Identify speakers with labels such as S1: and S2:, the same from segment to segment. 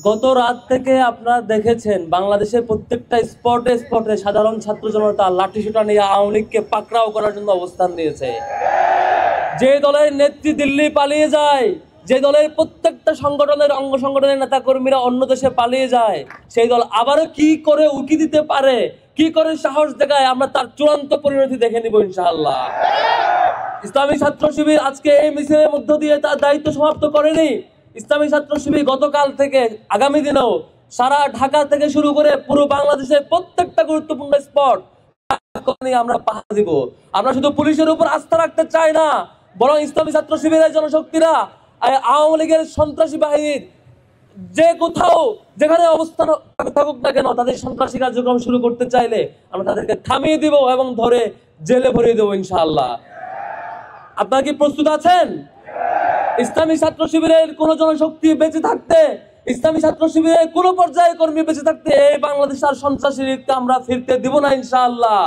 S1: গত রাত থেকে আপনারা দেখেছেন বাংলাদেশের প্রত্যেকটা স্পটে স্পটে সাধারণ ছাত্র জনতা লাঠিসোঁটা নিয়ে আওয়ামী লীগকে পাকড়াও করার জন্য অবস্থান নিয়েছে। যে দলের নেত্রী দিল্লি পালিয়ে যায়, যে দলের প্রত্যেকটা সংগঠনের অঙ্গ সংগঠনের নেতা কর্মীরা অন্য দেশে পালিয়ে যায়, সেই দল আবারও কি করে উকি দিতে পারে, কি করে সাহস দেখায়, আমরা তার চূড়ান্ত পরিণতি দেখে নিব ইনশাআল্লাহ। ইসলামী ছাত্র শিবির আজকে এই মিছিলের মধ্য দিয়ে তার দায়িত্ব সমাপ্ত করেনি। ইসলামী ছাত্র শিবির গতকাল থেকে আগামী দিনেও সারা ঢাকা থেকে শুরু করে পুরো বাংলাদেশের প্রত্যেকটা গুরুত্বপূর্ণ স্পট আমরা পাহারা দিব। আমরা শুধু পুলিশের উপর আস্থা রাখতে চাই না, বরং ইসলামী ছাত্র শিবিরের জনশক্তিরা আওয়ামী লীগের সন্ত্রাসী বাহিনীর যে কোথাও যেখানে অবস্থান থাকুক না কেন, তাদের সন্ত্রাসী কার্যক্রম শুরু করতে চাইলে আমরা তাদেরকে থামিয়ে দিব এবং ধরে জেলে ভরিয়ে দেবো ইনশাআল্লাহ। আপনারা কি প্রস্তুত আছেন? ইসলামী ছাত্র শিবিরের কোন জনশক্তি বেঁচে থাকতে, ইসলামী ছাত্র শিবিরের কোন পর্যায়ের কর্মী বেঁচে থাকতে এই বাংলাদেশ আর সন্ত্রাসী লীগকে আমরা ফিরতে দিব না ইনশাআল্লাহ।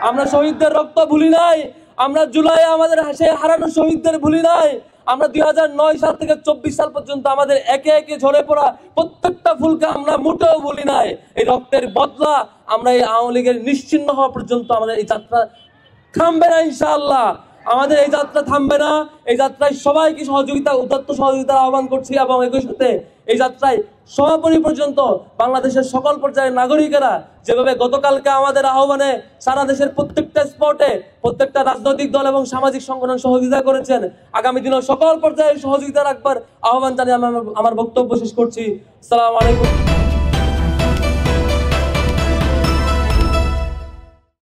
S1: আমরা শহীদদের রক্ত ভুলি নাই, আমরা জুলাই আমাদের সেই হারানো শহীদদের ভুলি নাই, আমরা 2009 সাল থেকে 24 সাল পর্যন্ত আমাদের একে একে ঝরে পড়া প্রত্যেকটা ফুলকে আমরা মোটেও ভুলি নাই। এই রক্তের বদলা আমরা এই আওয়ামী লীগের নিশ্চিহ্ন হওয়া পর্যন্ত আমাদের এই যাত্রা থামবে না ইনশাআল্লাহ। আমাদের এই যাত্রা থামবে না। এই যাত্রায় সবাইকে উদাত্ত সহযোগিতার আহ্বান করছি এবং একই সাথে এই যাত্রায় সমাপনী পর্যন্ত বাংলাদেশের সকল পর্যায়ের নাগরিকেরা যেভাবে গতকালকে আমাদের আহ্বানে সারা দেশের প্রত্যেকটা স্পটে প্রত্যেকটা রাজনৈতিক দল এবং সামাজিক সংগঠন সহযোগিতা করেছেন, আগামী দিনেও সকল পর্যায়ে সহযোগিতা রাখবার আহ্বান জানিয়ে আমি আমার বক্তব্য শেষ করছি। আসসালামু আলাইকুম।